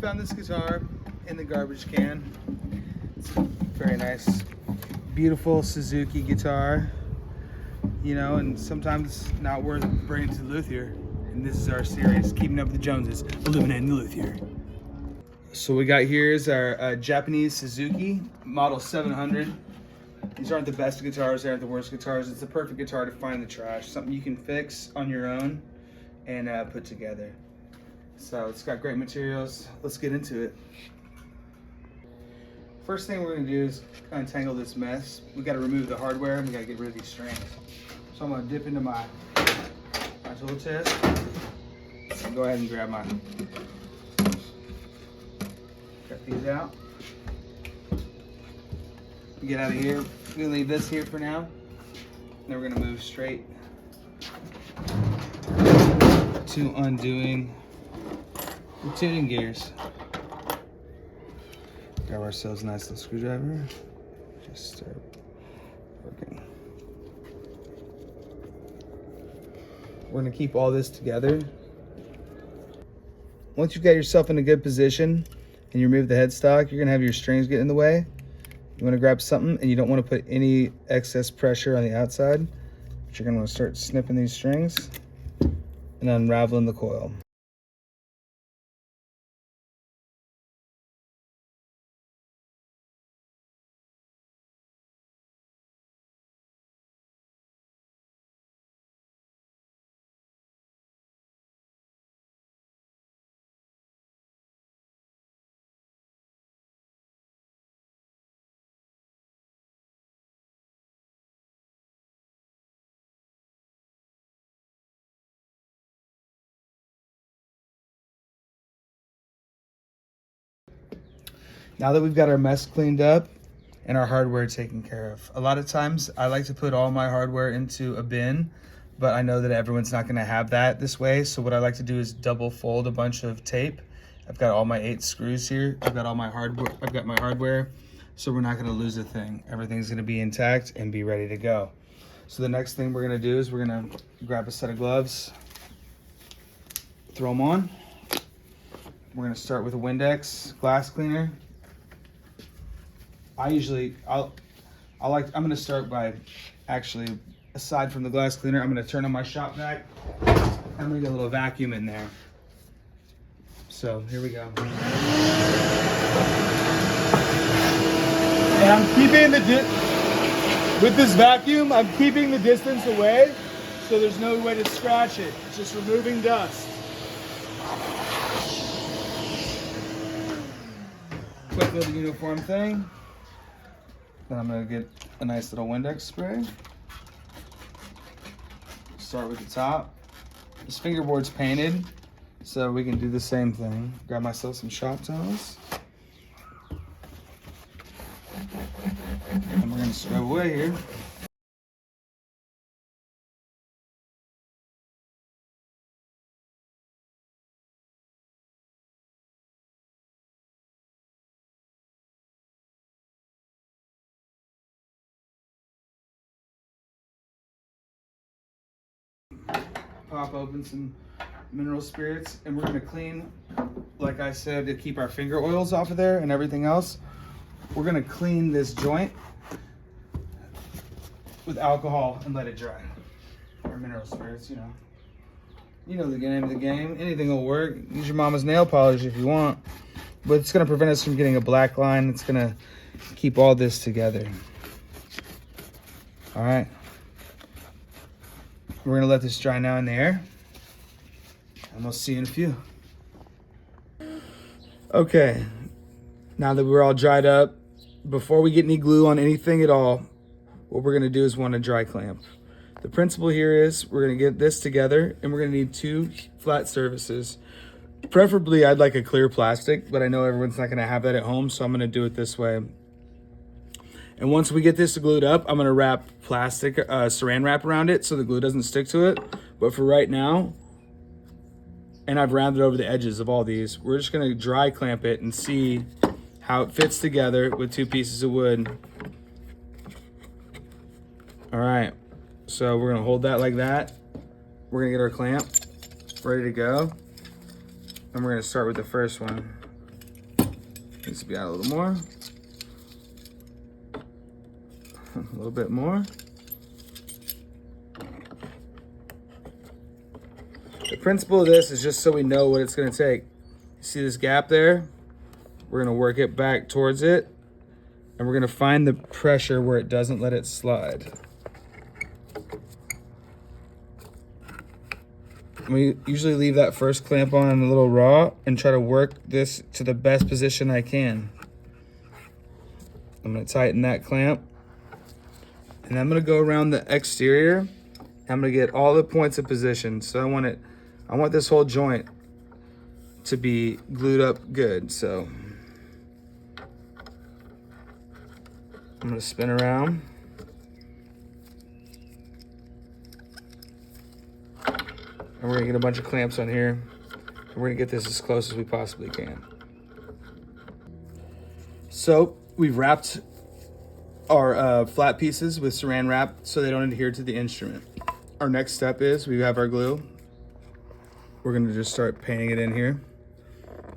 found this guitar in the garbage can. It's a very nice, beautiful Suzuki guitar, you know, and sometimes not worth bringing to Luthier. And this is our series, Keeping Up with the Joneses, illuminating the Luthier. So we got here is our Japanese Suzuki model 700. These aren't the best guitars, they aren't the worst guitars. It's the perfect guitar to find in the trash, something you can fix on your own and put together. So it's got great materials. Let's get into it. First thing we're gonna do is untangle this mess. We gotta remove the hardware and we gotta get rid of these strings. So I'm gonna dip into my tool chest and go ahead and grab my, cut these out. Get out of here. We're gonna leave this here for now. Then we're gonna move straight to undoing the tuning gears. Grab ourselves a nice little screwdriver. Just start working. We're gonna keep all this together. Once you've got yourself in a good position and you remove the headstock, you're gonna have your strings get in the way. You wanna grab something and you don't wanna put any excess pressure on the outside. But you're gonna wanna start snipping these strings and unraveling the coil. Now that we've got our mess cleaned up and our hardware taken care of, a lot of times I like to put all my hardware into a bin, but I know that everyone's not gonna have that this way. So what I like to do is double fold a bunch of tape. I've got all my 8 screws here. I've got all my hardware, so we're not gonna lose a thing. Everything's gonna be intact and be ready to go. So the next thing we're gonna do is we're gonna grab a set of gloves, throw them on. We're gonna start with a Windex glass cleaner. I'm gonna start by actually, aside from the glass cleaner, I'm gonna turn on my shop vac. I'm gonna get a little vacuum in there. So here we go. And I'm keeping with this vacuum, I'm keeping the distance away so there's no way to scratch it. It's just removing dust. Quick little uniform thing. Then I'm gonna get a nice little Windex spray. Start with the top. This fingerboard's painted, so we can do the same thing. Grab myself some shop towels. And we're gonna scrub away here. Pop open some mineral spirits and we're gonna clean, like I said, to keep our finger oils off of there and everything else. We're gonna clean this joint with alcohol and let it dry. Or mineral spirits, you know. You know the name of the game. Anything will work. Use your mama's nail polish if you want. But it's gonna prevent us from getting a black line. It's gonna keep all this together. All right. We're gonna let this dry now in the air, and we'll see you in a few. Okay, now that we're all dried up, before we get any glue on anything at all, what we're gonna do is want a dry clamp. The principle here is we're gonna get this together and we're gonna need 2 flat surfaces. Preferably, I'd like a clear plastic, but I know everyone's not gonna have that at home, so I'm gonna do it this way. And once we get this glued up, I'm gonna wrap plastic, saran wrap around it so the glue doesn't stick to it. But for right now, and I've rounded over the edges of all these, we're just gonna dry clamp it and see how it fits together with 2 pieces of wood. All right, so we're gonna hold that like that. We're gonna get our clamp ready to go. And we're gonna start with the first one. Needs to be out a little more. A little bit more. The principle of this is just so we know what it's gonna take. You see this gap there? We're gonna work it back towards it, and we're gonna find the pressure where it doesn't let it slide. We usually leave that first clamp on a little raw and try to work this to the best position I can. I'm gonna tighten that clamp, and I'm gonna go around the exterior. I'm gonna get all the points of position. So I want this whole joint to be glued up good. So I'm gonna spin around. And we're gonna get a bunch of clamps on here. And we're gonna get this as close as we possibly can. So we've wrapped our flat pieces with saran wrap so they don't adhere to the instrument. Our next step is we have our glue. We're gonna just start painting it in here.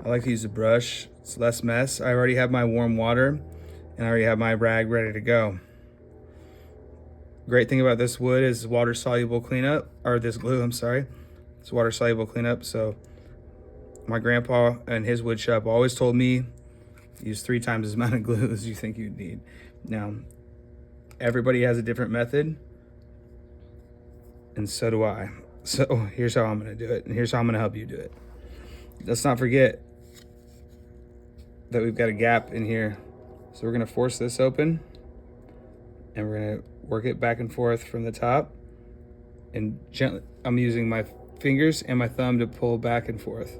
I like to use a brush, it's less mess. I already have my warm water and I already have my rag ready to go. Great thing about this wood is water soluble cleanup, or this glue, I'm sorry. It's water soluble cleanup. So my grandpa and his wood shop always told me use 3 times as amount of glue as you think you'd need. Now, everybody has a different method, and so do I. So here's how I'm gonna do it, and here's how I'm gonna help you do it. Let's not forget that we've got a gap in here. So we're gonna force this open, and we're gonna work it back and forth from the top, and gently, I'm using my fingers and my thumb to pull back and forth.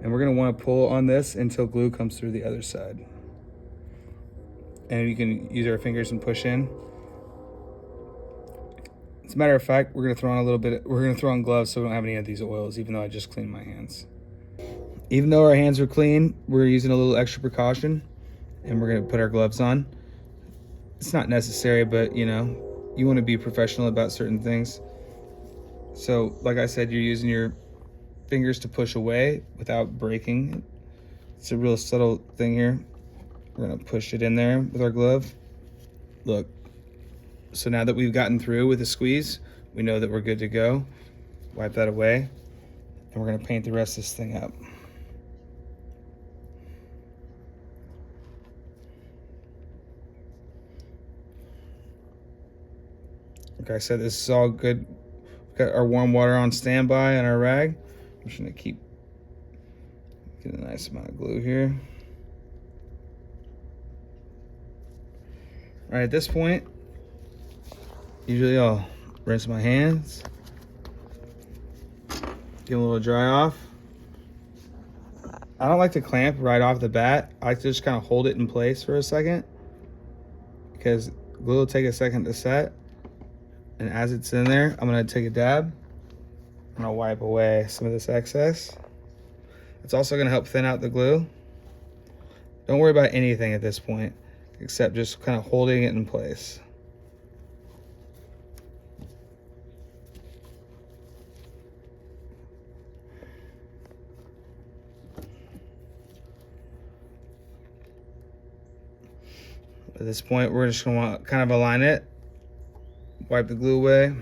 And we're gonna wanna pull on this until glue comes through the other side. And you can use our fingers and push in. As a matter of fact, we're gonna throw on gloves so we don't have any of these oils, even though I just cleaned my hands. Even though our hands are clean, we're using a little extra precaution, and we're gonna put our gloves on. It's not necessary, but you know, you wanna be professional about certain things. So, like I said, you're using your fingers to push away without breaking. It's a real subtle thing here. We're gonna push it in there with our glove. Look, so now that we've gotten through with the squeeze, we know that we're good to go. Wipe that away, and we're gonna paint the rest of this thing up. Like I said, this is all good. We've got our warm water on standby and our rag. I'm just gonna get a nice amount of glue here. All right, at this point, usually I'll rinse my hands, get a little dry off. I don't like to clamp right off the bat. I like to just kind of hold it in place for a second, because glue will take a second to set. And as it's in there, I'm gonna take a dab. I'm gonna wipe away some of this excess. It's also gonna help thin out the glue. Don't worry about anything at this point, except just kind of holding it in place. At this point, we're just gonna want to kind of align it. Wipe the glue away.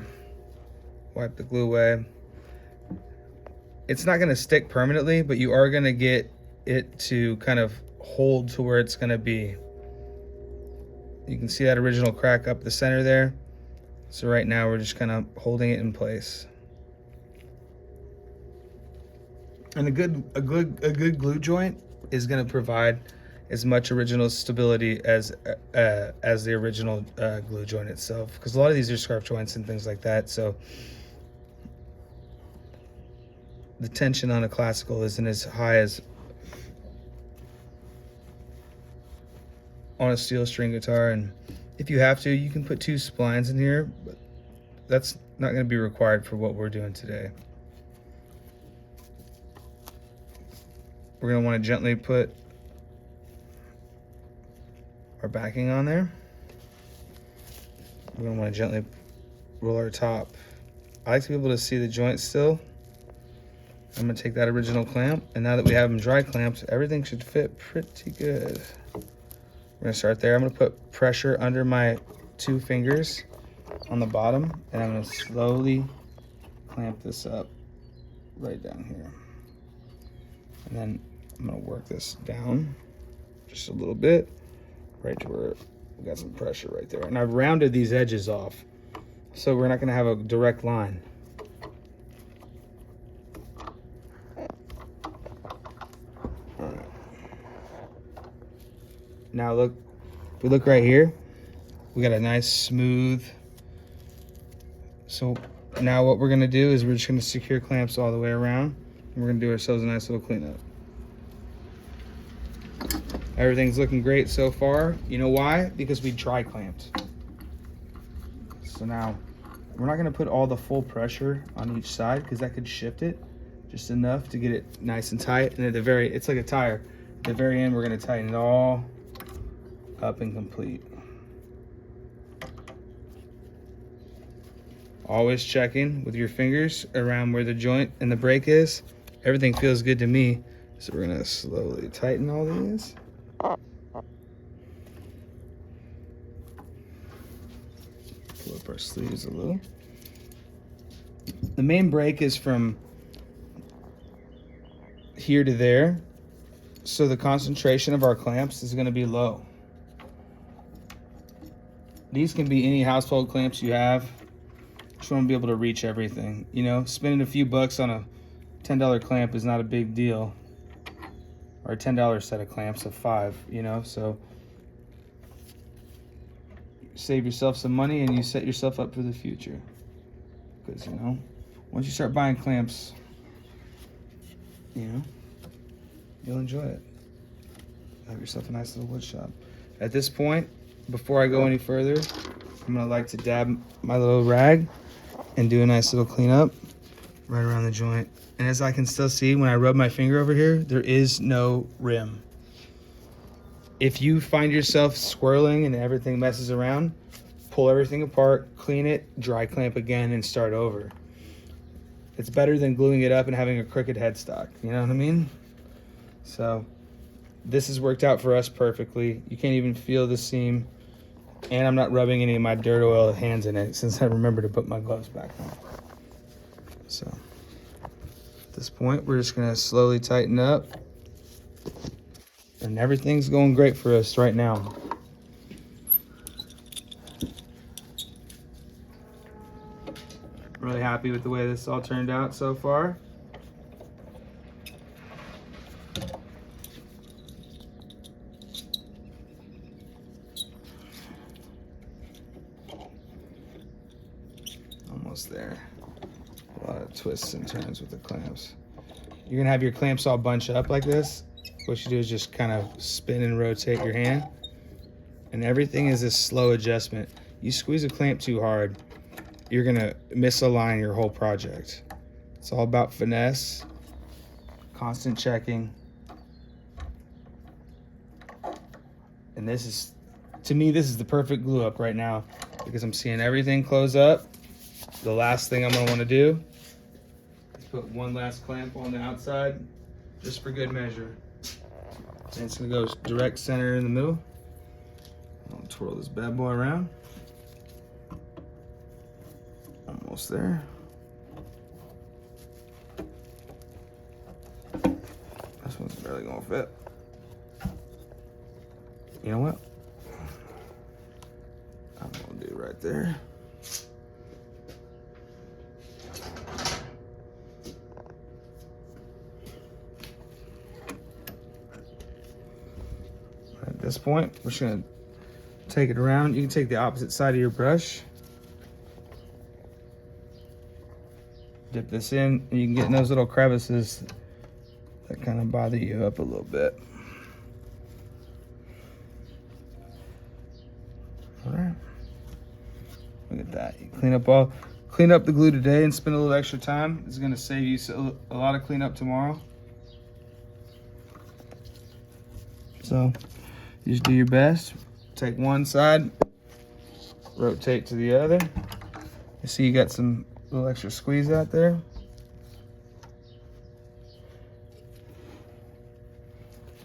Wipe the glue away. It's not gonna stick permanently, but you are gonna get it to kind of hold to where it's gonna be. You can see that original crack up the center there. So right now we're just kind of holding it in place. And a good glue joint is gonna provide as much original stability as the original glue joint itself, because a lot of these are scarf joints and things like that. So the tension on a classical isn't as high as on a steel string guitar. And if you have to, you can put 2 splines in here, but that's not going to be required for what we're doing today. We're going to want to gently put our backing on there. We're going to want to gently roll our top. I like to be able to see the joint still. I'm gonna take that original clamp, and now that we have them dry clamped, everything should fit pretty good. We're gonna start there. I'm gonna put pressure under my 2 fingers on the bottom, and I'm gonna slowly clamp this up right down here. And then I'm gonna work this down just a little bit, right to where we got some pressure right there. And I've rounded these edges off, so we're not gonna have a direct line. All right. Now look, if we look right here, we got a nice smooth. So now what we're gonna do is we're just gonna secure clamps all the way around, and we're gonna do ourselves a nice little cleanup. Everything's looking great so far. You know why? Because we dry clamped. So now we're not gonna put all the full pressure on each side because that could shift it just enough to get it nice and tight. And at the very, it's like a tire. At the very end, we're gonna tighten it all up and complete. Always checking with your fingers around where the joint and the brake is. Everything feels good to me. So we're gonna slowly tighten all these. Pull up our sleeves a little. The main brake is from here to there. So the concentration of our clamps is gonna be low. These can be any household clamps you have. Just want to be able to reach everything. You know, spending a few bucks on a $10 clamp is not a big deal. Or a $10 set of clamps of 5, you know, so save yourself some money and you set yourself up for the future. Because, you know, once you start buying clamps, you know, you'll enjoy it. Have yourself a nice little wood shop. At this point, before I go any further, I'm gonna like to dab my little rag and do a nice little cleanup right around the joint. And as I can still see, when I rub my finger over here, there is no rim. If you find yourself swirling and everything messes around, pull everything apart, clean it, dry clamp again, and start over. It's better than gluing it up and having a crooked headstock, you know what I mean? So this has worked out for us perfectly. You can't even feel the seam. And I'm not rubbing any of my dirt oil hands in it since I remember to put my gloves back on. So at this point, we're just gonna slowly tighten up. And everything's going great for us right now. Really happy with the way this all turned out so far. Almost there. A lot of twists and turns with the clamps. You're gonna have your clamps all bunch up like this. What you do is just kind of spin and rotate your hand. And everything is a slow adjustment. You squeeze a clamp too hard, you're gonna misalign your whole project. It's all about finesse, constant checking. And this is, to me, this is the perfect glue up right now because I'm seeing everything close up. The last thing I'm gonna wanna do is put one last clamp on the outside, just for good measure. And it's gonna go direct center in the middle. I'll twirl this bad boy around. Almost there. This one's barely gonna fit. You know what? I'm gonna do right there. At this point, we're just gonna take it around. You can take the opposite side of your brush. Dip this in, and you can get in those little crevices that kind of bother you up a little bit. All right. Look at that. You clean up the glue today and spend a little extra time. It's gonna save you a lot of cleanup tomorrow. So you just do your best. Take one side, rotate to the other. You see you got some little extra squeeze out there.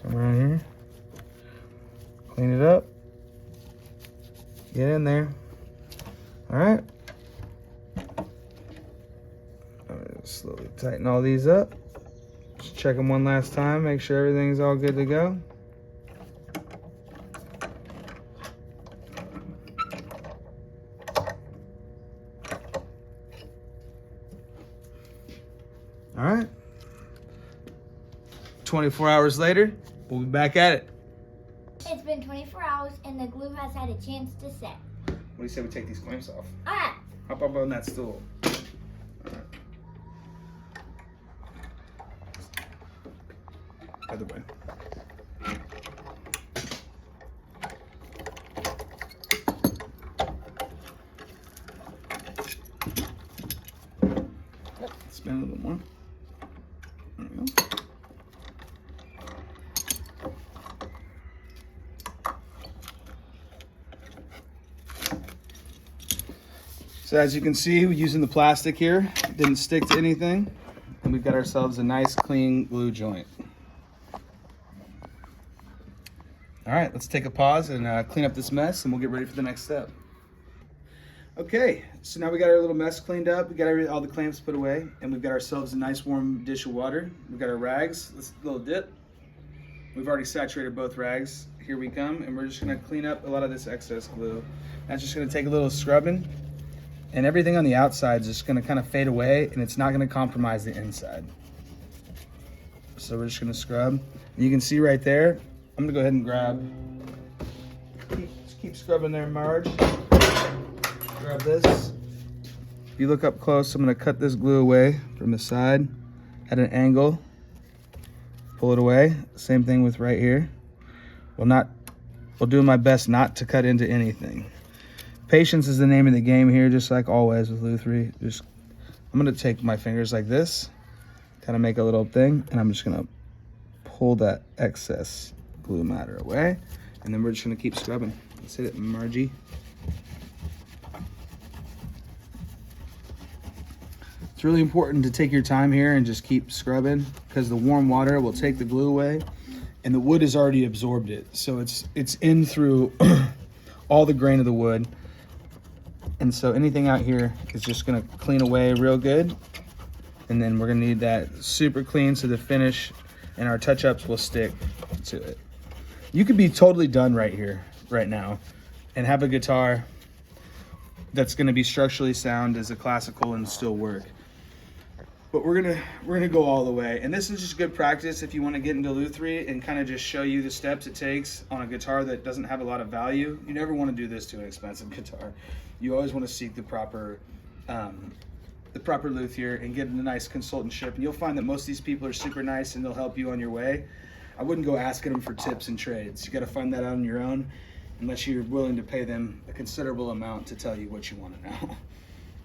Come around here. Clean it up. Get in there. All right. Slowly tighten all these up. Just check them one last time, make sure everything's all good to go. All right. 24 hours later, we'll be back at it. It's been 24 hours and the glue has had a chance to set. What do you say we take these clamps off? All right. Hop up on that stool. All right. Other way. Spin a little more. There we go. So as you can see, we're using the plastic here. It didn't stick to anything. And we've got ourselves a nice clean glue joint. All right, let's take a pause and clean up this mess and we'll get ready for the next step. Okay, so now we got our little mess cleaned up. We got all the clamps put away and we've got ourselves a nice warm dish of water. We've got our rags, this little dip. We've already saturated both rags. Here we come, and we're just gonna clean up a lot of this excess glue. That's just gonna take a little scrubbing. And everything on the outside is just gonna kind of fade away and it's not gonna compromise the inside. So we're just gonna scrub. And you can see right there, I'm gonna go ahead and grab, just keep scrubbing there, Marge. Grab this. If you look up close, I'm gonna cut this glue away from the side at an angle. Pull it away, same thing with right here. We'll do my best not to cut into anything. Patience is the name of the game here, just like always with Luthier. I'm gonna take my fingers like this, kind of make a little thing, and I'm just gonna pull that excess glue matter away, and then we're just gonna keep scrubbing. Let's hit it, Margie. It's really important to take your time here and just keep scrubbing because the warm water will take the glue away, and the wood has already absorbed it, so it's in through all the grain of the wood. And so anything out here is just gonna clean away real good. And then we're gonna need that super clean so the finish and our touch-ups will stick to it. You could be totally done right here, right now, and have a guitar that's gonna be structurally sound as a classical and still work. But we're gonna go all the way. And this is just good practice if you wanna get into Luthier and kind of just show you the steps it takes on a guitar that doesn't have a lot of value. You never wanna do this to an expensive guitar. You always wanna seek the proper Luthier and get a nice consultantship. And you'll find that most of these people are super nice and they'll help you on your way. I wouldn't go asking them for tips and trades. You gotta find that out on your own unless you're willing to pay them a considerable amount to tell you what you wanna know.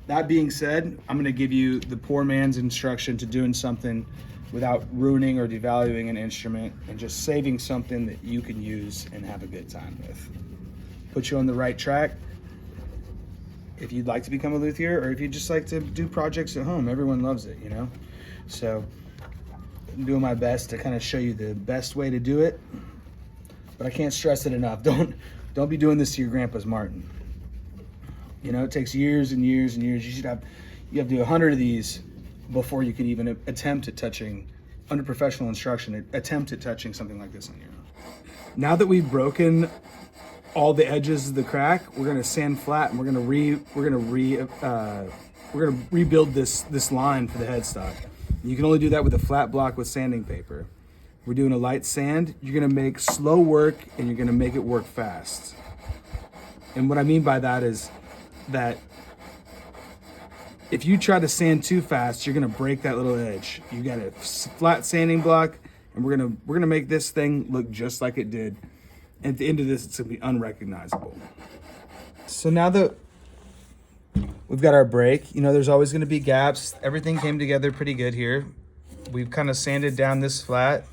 That being said, I'm gonna give you the poor man's instruction to doing something without ruining or devaluing an instrument and just saving something that you can use and have a good time with. Put you on the right track. If you'd like to become a luthier or if you just like to do projects at home, everyone loves it, you know? So I'm doing my best to kind of show you the best way to do it, but I can't stress it enough. Don't be doing this to your grandpa's Martin. You know, it takes years and years and years. You have to do 100 of these before you can even attempt at touching, under professional instruction, attempt at touching something like this on your own. Now that we've broken all the edges of the crack, we're gonna sand flat and we're gonna rebuild this line for the headstock. You can only do that with a flat block with sanding paper. We're doing a light sand. You're gonna make slow work and you're gonna make it work fast. And what I mean by that is that if you try to sand too fast, you're gonna break that little edge. You got a flat sanding block, and we're gonna make this thing look just like it did. And at the end of this, it's gonna be unrecognizable. So now that we've got our break, you know, there's always gonna be gaps. Everything came together pretty good here. We've kind of sanded down this flat,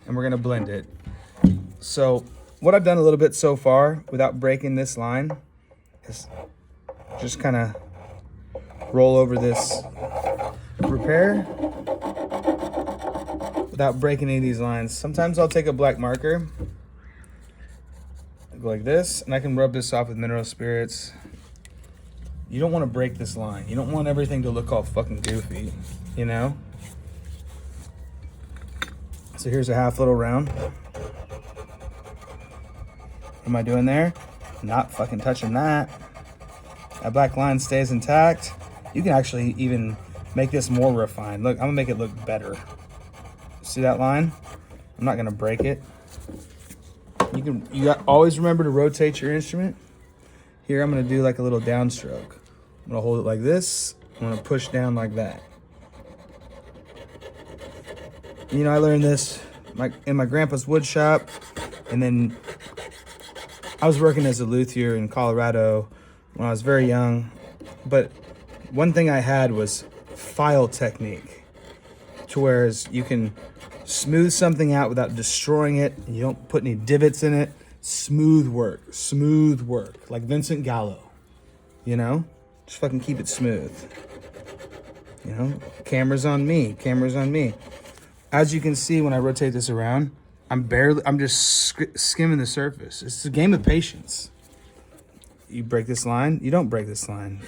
and we're gonna blend it. So what I've done a little bit so far, without breaking this line, is just kind of roll over this repair. without breaking any of these lines. Sometimes I'll take a black marker, go like this, and I can rub this off with mineral spirits. You don't want to break this line. You don't want everything to look all fucking goofy, you know? So here's a half little round. What am I doing there? Not fucking touching that. That black line stays intact. You can actually even make this more refined. Look, I'm gonna make it look better. See that line? I'm not gonna break it. Always remember to rotate your instrument. Here I'm gonna do like a little downstroke. I'm gonna hold it like this. I'm gonna push down like that. You know, I learned this in my grandpa's wood shop, and then I was working as a luthier in Colorado when I was very young. But one thing I had was file technique, to whereas you can smooth something out without destroying it, and you don't put any divots in it. Smooth work, like Vincent Gallo, you know? Just fucking keep it smooth. You know, camera's on me. As you can see, when I rotate this around, I'm just skimming the surface. It's a game of patience. You break this line, you don't break this line.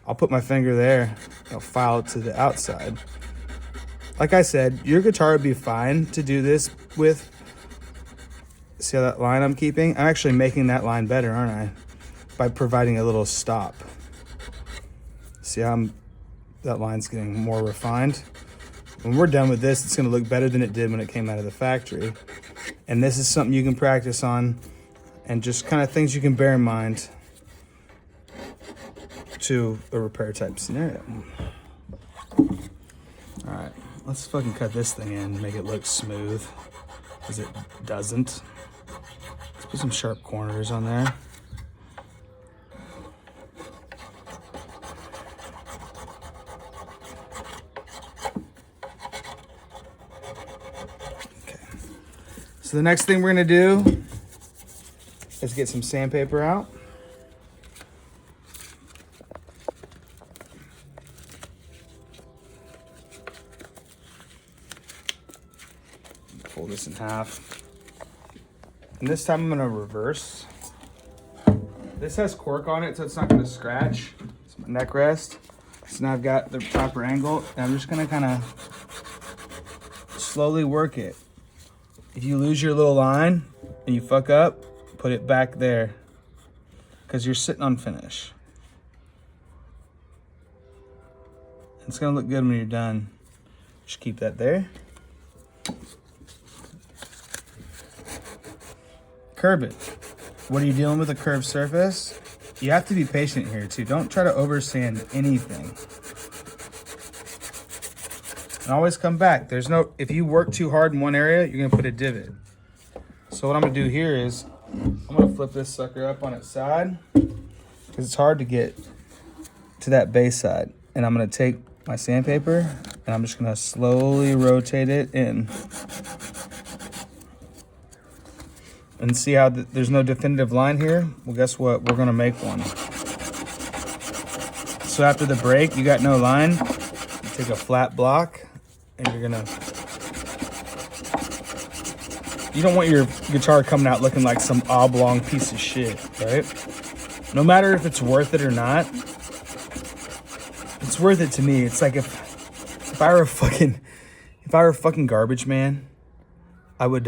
I'll put my finger there, I'll file it to the outside. Like I said, your guitar would be fine to do this with. See how that line I'm keeping? I'm actually making that line better, aren't I? By providing a little stop. See how that line's getting more refined? When we're done with this, it's gonna look better than it did when it came out of the factory. And this is something you can practice on, and just kind of things you can bear in mind to a repair type scenario. All right, let's fucking cut this thing in and make it look smooth, because it doesn't. Let's put some sharp corners on there. So the next thing we're gonna do is get some sandpaper out. Fold this in half. And this time I'm gonna reverse. This has cork on it, so it's not gonna scratch. It's my neck rest. So now I've got the proper angle, and I'm just gonna kind of slowly work it. If you lose your little line and you fuck up, put it back there, because you're sitting on finish. It's gonna look good when you're done. Just keep that there. Curb it. What are you dealing with a curved surface? You have to be patient here too. Don't try to oversand anything. And always come back. If you work too hard in one area, you're gonna put a divot. So what I'm gonna do here is, I'm gonna flip this sucker up on its side, because it's hard to get to that base side. And I'm gonna take my sandpaper, and I'm just gonna slowly rotate it in. And see how there's no definitive line here? Well, guess what? We're gonna make one. So after the break, you got no line, you take a flat block, and you're gonna, you don't want your guitar coming out looking like some oblong piece of shit, right? No matter if it's worth it or not, it's worth it to me. It's like if I were a fucking garbage man, I would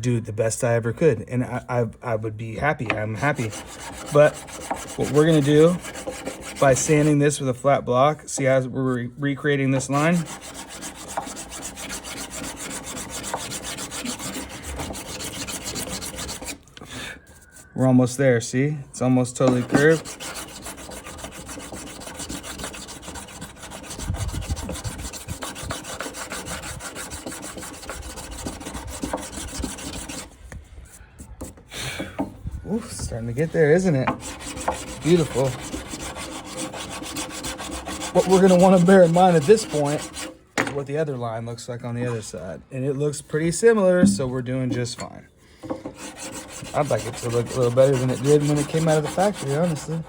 do the best I ever could, and I would be happy. I'm happy. But what we're gonna do by sanding this with a flat block, see how we're recreating this line? We're almost there, see? It's almost totally curved. Oof, starting to get there, isn't it? Beautiful. What we're gonna wanna bear in mind at this point is what the other line looks like on the other side. And it looks pretty similar, so we're doing just fine. I'd like it to look a little better than it did when it came out of the factory, honestly.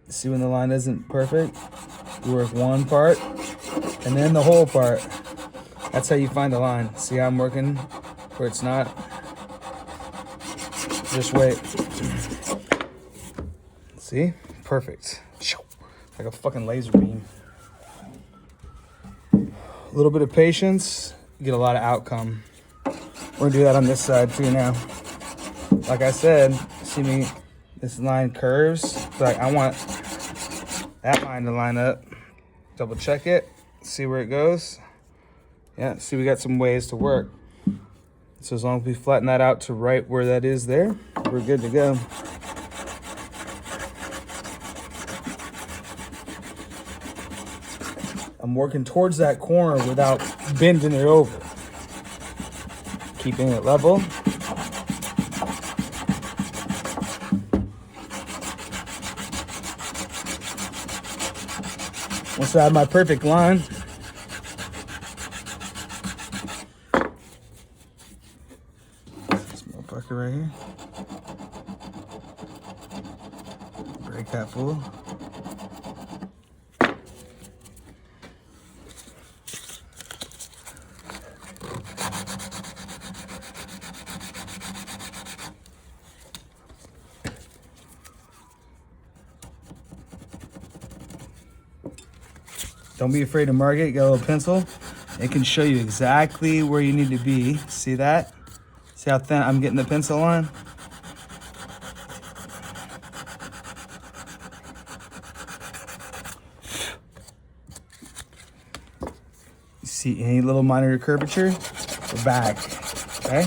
See, when the line isn't perfect, you work one part and then the whole part. That's how you find the line. See how I'm working where it's not? Just wait. See? Perfect. Like a fucking laser beam. A little bit of patience, you get a lot of outcome. We're gonna do that on this side too now. Like I said, see me, this line curves. Like I want that line to line up. Double check it, see where it goes. Yeah, see we got some ways to work. So as long as we flatten that out to right where that is there, we're good to go. I'm working towards that corner without bending it over. Keeping it level. Once I have my perfect line, this motherfucker right here. Brake hat full. Don't be afraid to mark it. Get a little pencil. It can show you exactly where you need to be. See that? See how thin I'm getting the pencil on? See any little minor curvature? We're back. Okay?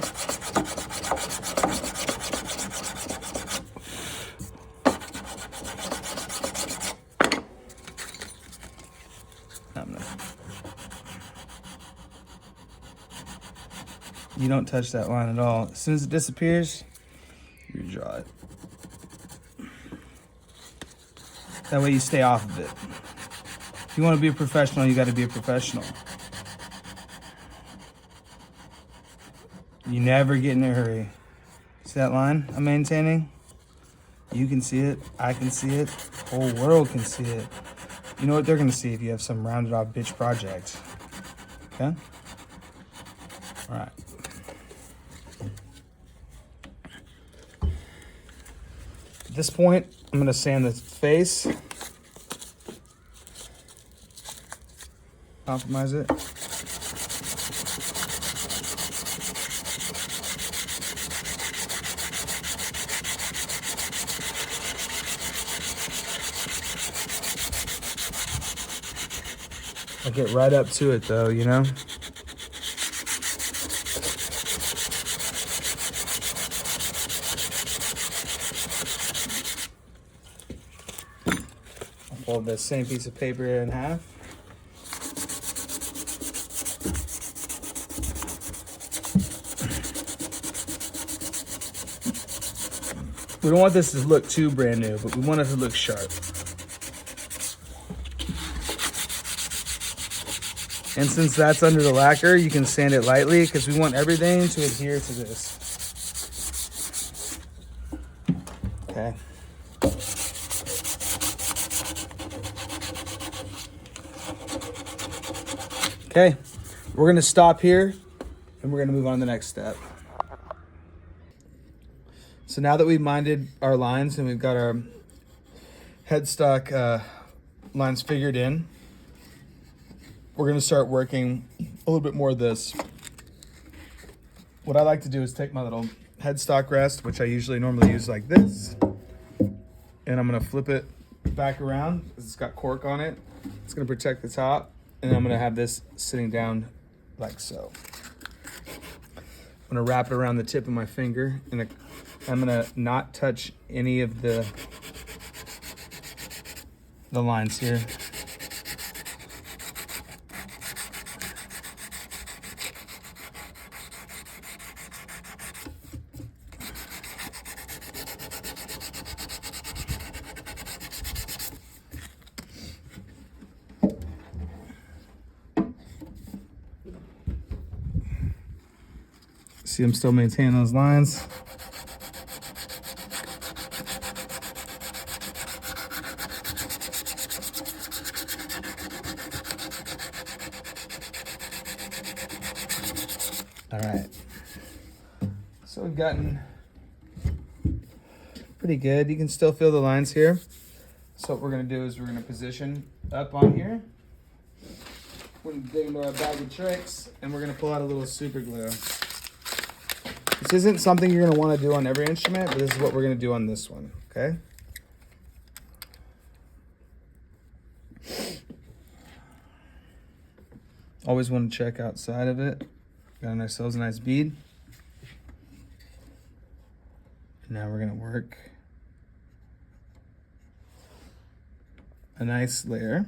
You don't touch that line at all. As soon as it disappears, you draw it. That way you stay off of it. If you want to be a professional, you got to be a professional. You never get in a hurry. See that line I'm maintaining? You can see it, I can see it, the whole world can see it. You know what they're gonna see if you have some rounded off bitch project. Okay? All right. At this point, I'm gonna sand the face. Compromise it. I get right up to it though, you know? I'll fold this same piece of paper in half. We don't want this to look too brand new, but we want it to look sharp. And since that's under the lacquer, you can sand it lightly because we want everything to adhere to this. Okay. Okay, we're gonna stop here and we're gonna move on to the next step. So now that we've minded our lines and we've got our headstock lines figured in, we're gonna start working a little bit more of this. What I like to do is take my little headstock rest, which I usually normally use like this, and I'm gonna flip it back around because it's got cork on it. It's gonna protect the top, and I'm gonna have this sitting down like so. I'm gonna wrap it around the tip of my finger, and I'm gonna not touch any of the lines here. See, I'm still maintaining those lines. All right. So we've gotten pretty good. You can still feel the lines here. So what we're gonna do is we're gonna position up on here. We're gonna dig into our bag of tricks and we're gonna pull out a little super glue. This isn't something you're gonna wanna do on every instrument, but this is what we're gonna do on this one, okay? Always wanna check outside of it. Got ourselves a nice bead. And now we're gonna work a nice layer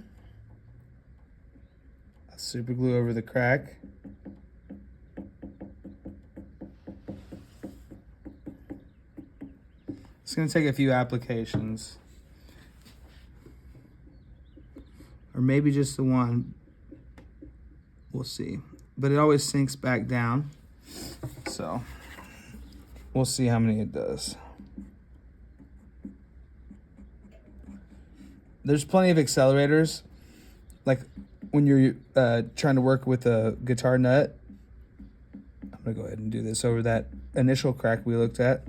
of super glue over the crack. It's gonna take a few applications, or maybe just the one. We'll see, but it always sinks back down, so we'll see how many it does. There's plenty of accelerators, like when you're trying to work with a guitar nut. I'm gonna go ahead and do this over that initial crack we looked at.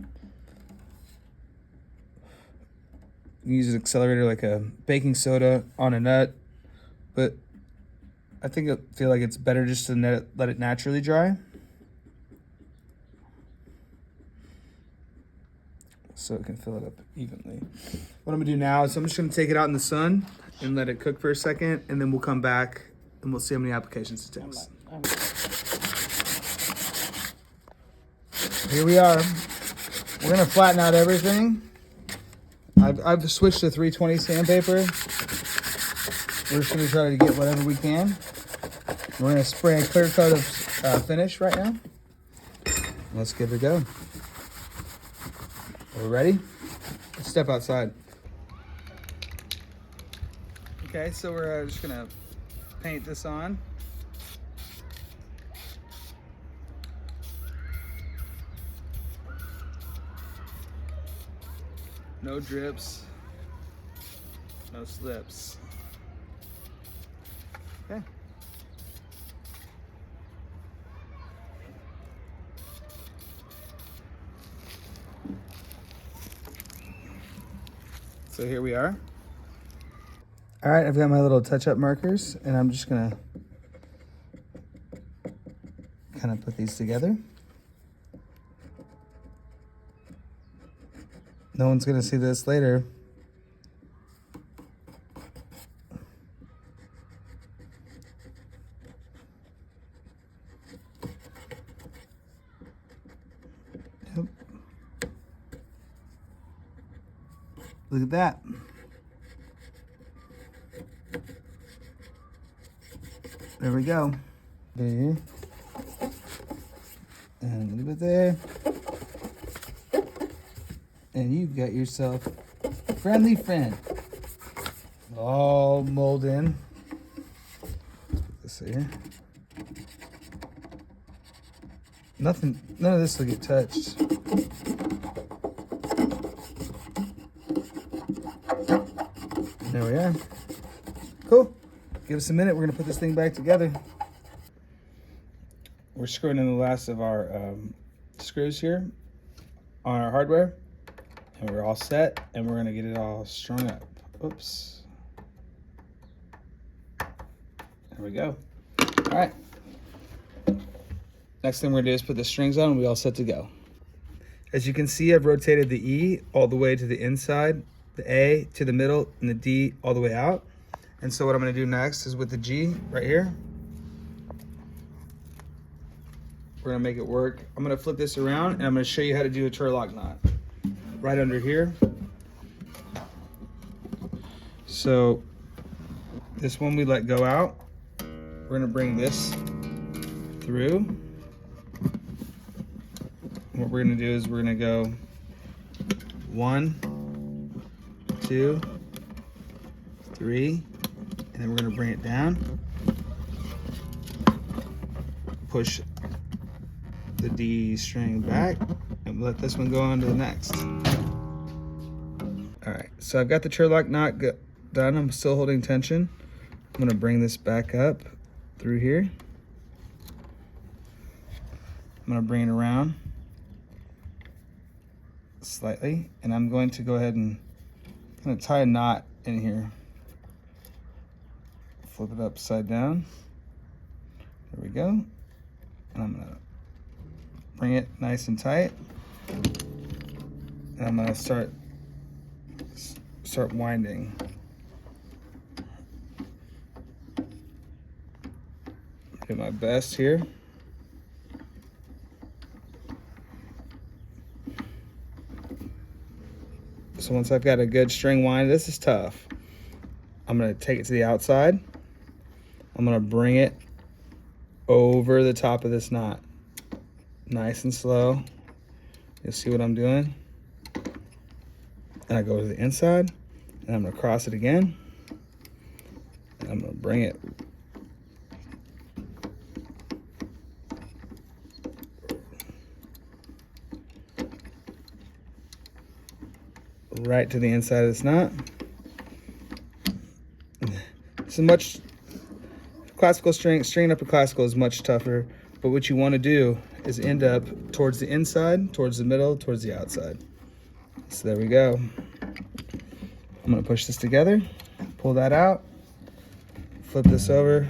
You use an accelerator like a baking soda on a nut, but I feel like it's better just to let it naturally dry. So it can fill it up evenly. What I'm gonna do now is I'm just gonna take it out in the sun and let it cook for a second, and then we'll come back and we'll see how many applications it takes. Here we are. We're gonna flatten out everything. I've switched to 320 sandpaper. We're just gonna try to get whatever we can. We're gonna spray a clear coat of finish right now. Let's give it a go. Are we ready? Let's step outside. Okay, so we're just gonna paint this on. No drips, no slips. Okay. So here we are. All right, I've got my little touch-up markers, and I'm just gonna kind of put these together. No one's gonna see this later. Yep. Look at that. There we go. There. And a little bit there. And you've got yourself a friendly friend. All molded in. Put this here. None of this will get touched. There we are. Cool. Give us a minute. We're gonna put this thing back together. We're screwing in the last of our screws here on our hardware. And we're all set, and we're gonna get it all strung up. Oops. There we go. All right. Next thing we're gonna do is put the strings on, and we all set to go. As you can see, I've rotated the E all the way to the inside, the A to the middle, and the D all the way out. And so what I'm gonna do next is with the G right here, we're gonna make it work. I'm gonna flip this around, and I'm gonna show you how to do a turlock knot. Right under here. So this one we let go out. We're gonna bring this through. What we're gonna do is we're gonna go 1, 2, 3, and then we're gonna bring it down. Push the D string back and let this one go on to the next. All right, so I've got the turlock knot done. I'm still holding tension. I'm gonna bring this back up through here. I'm gonna bring it around slightly, and I'm going to go ahead and kind of tie a knot in here. Flip it upside down. There we go. And I'm gonna bring it nice and tight. And I'm gonna start winding. Do my best here. So once I've got a good string wind, this is tough. I'm gonna take it to the outside. I'm gonna bring it over the top of this knot. Nice and slow. You'll see what I'm doing. And I go to the inside, and I'm gonna cross it again. And I'm gonna bring it right to the inside of this knot. So much classical stringing up a classical is much tougher, but what you want to do is end up towards the inside, towards the middle, towards the outside. So there we go. I'm gonna push this together, pull that out, flip this over,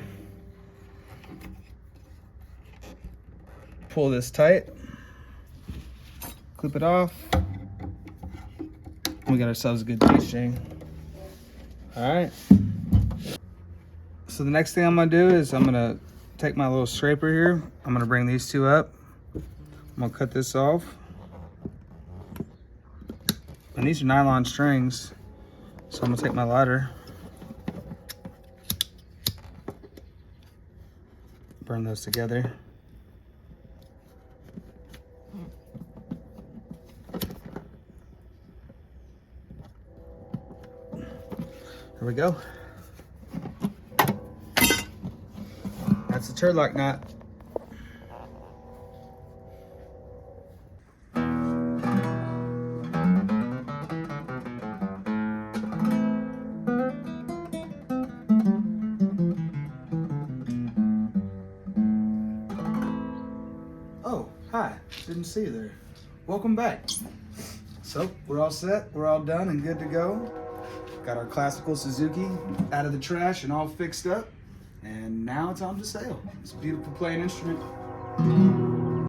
pull this tight, clip it off. We got ourselves a good D-string. All right. So the next thing I'm gonna do is I'm gonna take my little scraper here. I'm gonna bring these two up. I'm gonna cut this off. And these are nylon strings. So I'm gonna take my lighter, burn those together. There we go. That's the turlock knot. Oh, hi. Didn't see you there. Welcome back. So, we're all set. We're all done and good to go. Got our classical Suzuki out of the trash and all fixed up. And now it's on to sail. It's a beautiful playing instrument.